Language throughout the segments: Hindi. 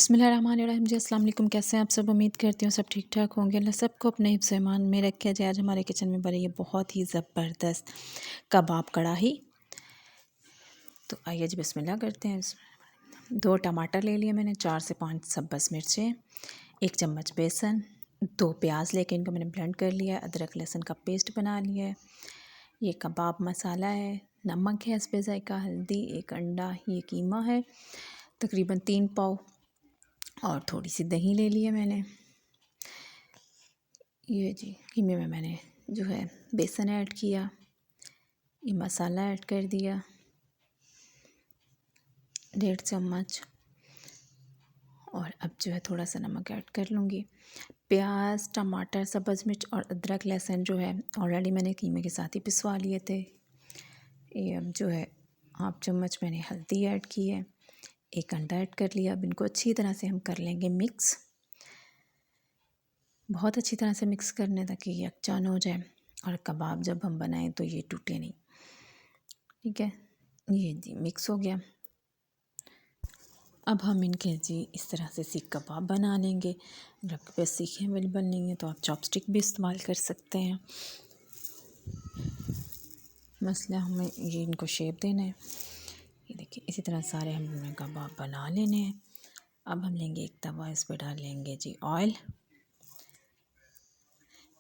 बिस्मिल्लाहिर्रहमानिर्रहीम जी, अस्सलाम वालेकुम। कैसे हैं आप सब? उम्मीद करती हूँ सब ठीक ठाक होंगे। अल्लाह सबको अपने हिफ्ज़ ईमान में रखे। जाए आज हमारे किचन में बनी है बहुत ही ज़बरदस्त कबाब कढ़ाई। तो आइए जी बिस्मिल्लाह करते हैं। 2 टमाटर ले लिए मैंने, 4 से 5 सब्ज़ मिर्चें, 1 चम्मच बेसन, 2 प्याज लेके इनको मैंने ब्लेंड कर लिया है, अदरक लहसुन का पेस्ट बना लिया है। ये कबाब मसाला है, नमक है, हस्बे ज़ायक़ा, हल्दी, 1 अंडा, ये कीमा है तकरीबन 3 पाव, और थोड़ी सी दही ले ली है मैंने। ये जी कीमे में मैंने जो है बेसन ऐड किया, ये मसाला ऐड कर दिया 1.5 चम्मच, और अब जो है थोड़ा सा नमक ऐड कर लूँगी। प्याज, टमाटर, सब्ज़ मिर्च और अदरक लहसुन जो है ऑलरेडी मैंने कीमे के साथ ही पिसवा लिए थे। ये अब जो है 1/2 चम्मच मैंने हल्दी ऐड की है, 1 अंडा ऐड कर लिया। अब इनको अच्छी तरह से हम कर लेंगे मिक्स, बहुत अच्छी तरह से मिक्स करने ताकि ये यकजान हो जाए और कबाब जब हम बनाएं तो ये टूटे नहीं। ठीक है, ये जी मिक्स हो गया। अब हम इनके जी इस तरह से सीख कबाब बना लेंगे। अगर आपके पास सीखें अवेलेबल नहीं है तो आप चॉपस्टिक भी इस्तेमाल कर सकते हैं। मसला हमें ये इनको शेप देना है। ये देखिए इसी तरह सारे हमने कबाब बना लेने हैं। अब हम लेंगे एक तवा, इस पर डाल लेंगे जी ऑयल।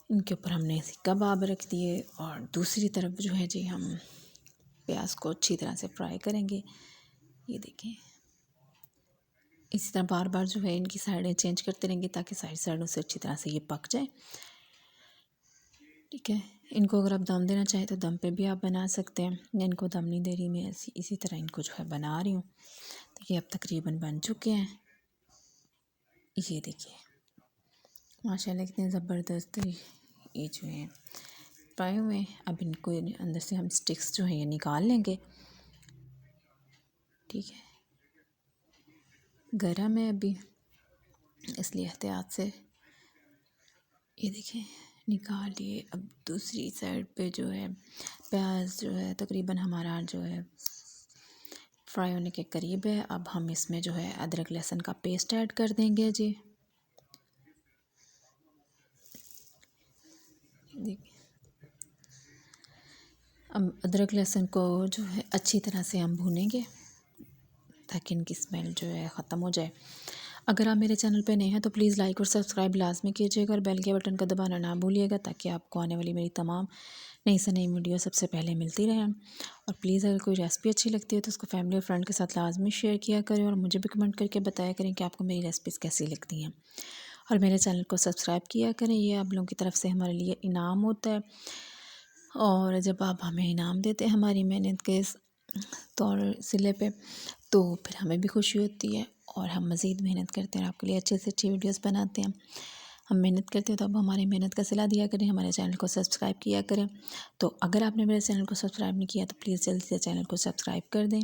इनके ऊपर हमने ऐसे कबाब रख दिए और दूसरी तरफ जो है जी हम प्याज को अच्छी तरह से फ्राई करेंगे। ये देखिए इसी तरह बार बार जो है इनकी साइडें चेंज करते रहेंगे ताकि साइडों से अच्छी तरह से ये पक जाए। ठीक है, इनको अगर आप दम देना चाहें तो दम पे भी आप बना सकते हैं। मैं इनको दम नहीं दे रही, मैं इसी तरह इनको जो है बना रही हूँ। तो ये अब तकरीबन बन चुके हैं। ये देखिए माशाल्लाह कितने ज़बरदस्त ये जो है फ्राई हुए हैं। अब इनको अंदर से हम स्टिक्स जो है ये निकाल लेंगे। ठीक है, गरम है अभी इसलिए एहतियात से। ये देखिए निकाल लिए। अब दूसरी साइड पे जो है प्याज जो है तकरीबन हमारा जो है फ्राई होने के करीब है। अब हम इसमें जो है अदरक लहसुन का पेस्ट ऐड कर देंगे जी। देखिए अब अदरक लहसुन को जो है अच्छी तरह से हम भूनेंगे ताकि इनकी स्मेल जो है ख़त्म हो जाए। अगर आप मेरे चैनल पे नए हैं तो प्लीज़ लाइक और सब्सक्राइब लाजमी कीजिएगा और बेल के बटन को दबाना ना भूलिएगा ताकि आपको आने वाली मेरी तमाम नई से नई वीडियो सबसे पहले मिलती रहें। और प्लीज़ अगर कोई रेसिपी अच्छी लगती है तो उसको फैमिली और फ्रेंड के साथ लाजमी शेयर किया करें और मुझे भी कमेंट करके बताया करें कि आपको मेरी रेसिपीज़ कैसी लगती हैं। और मेरे चैनल को सब्सक्राइब किया करें, ये आप लोगों की तरफ से हमारे लिए इनाम होता है। और जब आप हमें इनाम देते हैं हमारी मेहनत के तौर सिले पे तो फिर हमें भी खुशी होती है और हम मज़ीद मेहनत करते हैं और आपके लिए अच्छे से अच्छी वीडियोस बनाते हैं। हम मेहनत करते हैं तो अब हमारी मेहनत का सिला दिया करें, हमारे चैनल को सब्सक्राइब किया करें। तो अगर आपने मेरे चैनल को सब्सक्राइब नहीं किया तो प्लीज़ जल्दी से चैनल को सब्सक्राइब कर दें।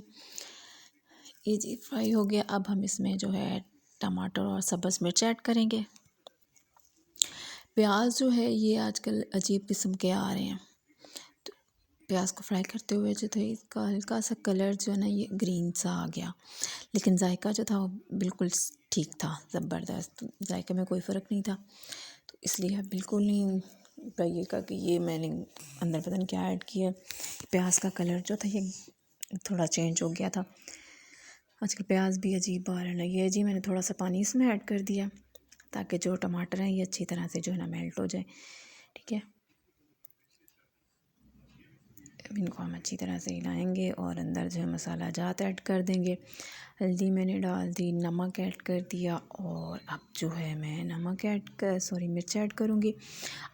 ये जी फ्राई हो गया। अब हम इसमें जो है टमाटर और सब्ज़ मिर्च ऐड करेंगे। प्याज जो है ये आजकल अजीब किस्म के आ रहे हैं, तो प्याज को फ्राई करते हुए जो था इसका हल्का सा कलर जो है ना ये ग्रीन सा आ गया, लेकिन जायका जो था वो बिल्कुल ठीक था, ज़बरदस्त। जायके में कोई फ़र्क नहीं था, तो इसलिए आप बिल्कुल नहीं बताइएगा कि ये मैंने अंदर पता नहीं क्या ऐड किया। प्याज का कलर जो था ये थोड़ा चेंज हो गया था। आजकल प्याज भी अजीब आ रहा है। ये जी मैंने थोड़ा सा पानी इसमें ऐड कर दिया ताकि जो टमाटर हैं ये अच्छी तरह से जो है ना मेल्ट हो जाए। ठीक है, अब इनको हम अच्छी तरह से हिलाएंगे और अंदर जो है मसाला जात ऐड कर देंगे। हल्दी मैंने डाल दी, नमक ऐड कर दिया और अब जो है मैं मिर्च ऐड करूँगी।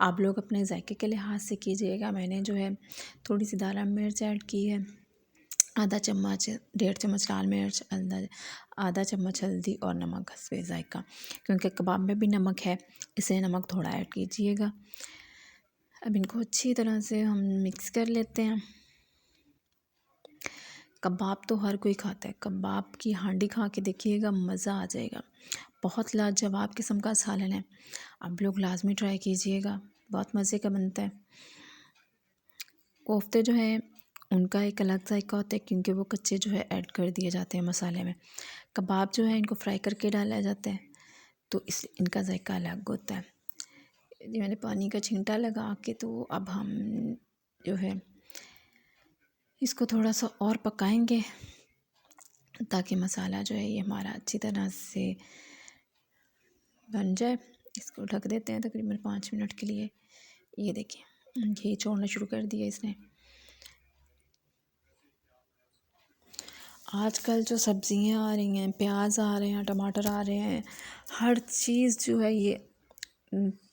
आप लोग अपने जायके के लिहाज से कीजिएगा। मैंने जो है थोड़ी सी दाल मिर्च ऐड की है, आधा चम्मच 1.5 चम्मच लाल मिर्च, आधा चम्मच हल्दी और नमक हस्बे ज़ायका, क्योंकि कबाब में भी नमक है इसलिए नमक थोड़ा ऐड कीजिएगा। अब इनको अच्छी तरह से हम मिक्स कर लेते हैं। कबाब तो हर कोई खाता है, कबाब की हांडी खा के देखिएगा, मज़ा आ जाएगा। बहुत लाजवाब किस्म का सालन है, आप लोग लाजमी ट्राई कीजिएगा, बहुत मज़े का बनता है। कोफ्ते जो हैं उनका एक अलग जायका होता है क्योंकि वो कच्चे जो है ऐड कर दिए जाते हैं मसाले में। कबाब जो है इनको फ्राई करके डाला जाता है, तो इस इनका जायका अलग होता है। ये मैंने पानी का छींटा लगा के, तो अब हम जो है इसको थोड़ा सा और पकाएंगे ताकि मसाला जो है ये हमारा अच्छी तरह से बन जाए। इसको ढक देते हैं तकरीबन 5 मिनट के लिए। ये देखिए घी छोड़ना शुरू कर दिया इसने। आजकल जो सब्ज़ियाँ आ रही हैं, प्याज आ रहे हैं, टमाटर आ रहे हैं, हर चीज़ जो है ये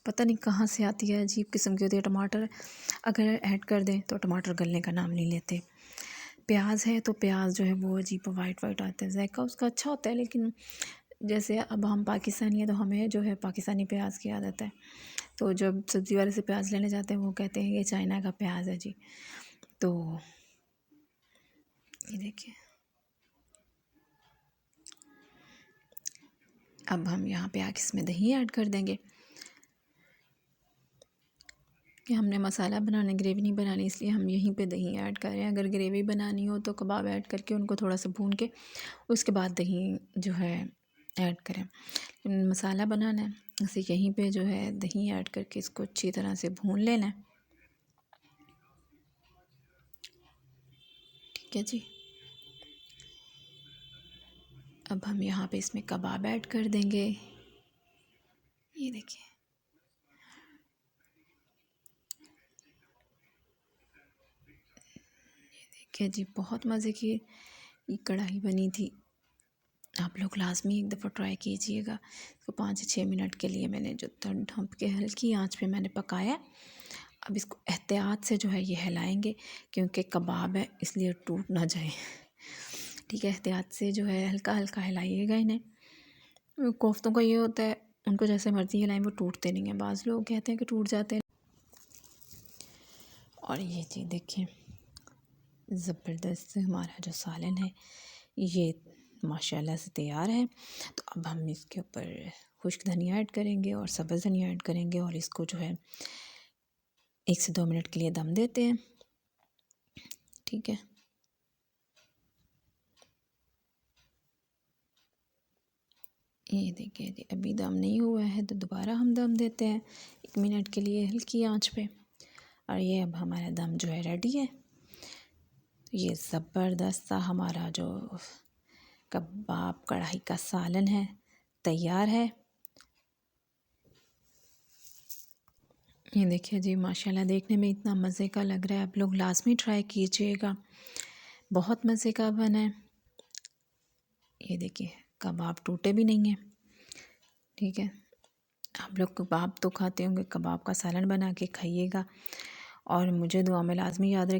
पता नहीं कहाँ से आती है, अजीब किस्म की होती है। टमाटर अगर ऐड कर दें तो टमाटर गलने का नाम नहीं लेते। प्याज है तो प्याज जो है वो अजीब वाइट वाइट आता है, जायका उसका अच्छा होता है, लेकिन जैसे अब हम पाकिस्तानी हैं तो हमें जो है पाकिस्तानी प्याज की आदत है। तो जब सब्ज़ी वाले से प्याज लेने जाते हैं वो कहते हैं ये चाइना का प्याज है जी। तो ये देखिए अब हम यहाँ पे आके इसमें दही ऐड कर देंगे कि हमने मसाला बनाना, ग्रेवी नहीं बनानी, इसलिए हम यहीं पे दही ऐड कर रहे हैं। अगर ग्रेवी बनानी हो तो कबाब ऐड करके उनको थोड़ा सा भून के उसके बाद दही जो है ऐड करें। मसाला बनाना है इसे यहीं पे जो है दही ऐड करके इसको अच्छी तरह से भून लेना है। ठीक है जी। अब हम यहाँ पे इसमें कबाब ऐड कर देंगे। ये देखिए देखिए जी बहुत मज़े की ये कढ़ाई बनी थी। आप लोग लाजमी एक दफ़ा ट्राई कीजिएगा। इसको 5 से 6 मिनट के लिए मैंने जो ढक के हल्की आंच पे मैंने पकाया। अब इसको एहतियात से जो है ये हिलाएंगे क्योंकि कबाब है इसलिए टूट ना जाए। ठीक है, एहतियात से जो है हल्का हल्का हिलाइएगा इन्हें। कोफ्तों का ये होता है उनको जैसे मर्ज़ी हिलाएं वो टूटते नहीं हैं। बाज़ लोग कहते हैं कि टूट जाते हैं। और ये चीज़ देखिए ज़बरदस्त हमारा जो सालन है ये माशाल्लाह से तैयार है। तो अब हम इसके ऊपर खुश्क धनिया ऐड करेंगे और सब्ज़ धनिया ऐड करेंगे और इसको जो है 1 से 2 मिनट के लिए दम देते हैं। ठीक है, ये देखिए जी अभी दम नहीं हुआ है तो दोबारा हम दम देते हैं 1 मिनट के लिए हल्की आंच पे। और ये अब हमारा दम जो है रेडी है। ये ज़बरदस्त सा हमारा जो कबाब कढ़ाई का सालन है तैयार है। ये देखिए जी माशाल्लाह देखने में इतना मज़े का लग रहा है। आप लोग लाज़मी ट्राई कीजिएगा, बहुत मज़े का बना है। ये देखिए कबाब टूटे भी नहीं हैं। ठीक है, आप लोग कबाब तो खाते होंगे, कबाब का सालन बना के खाइएगा और मुझे दुआ में लाज़मी याद रखिए।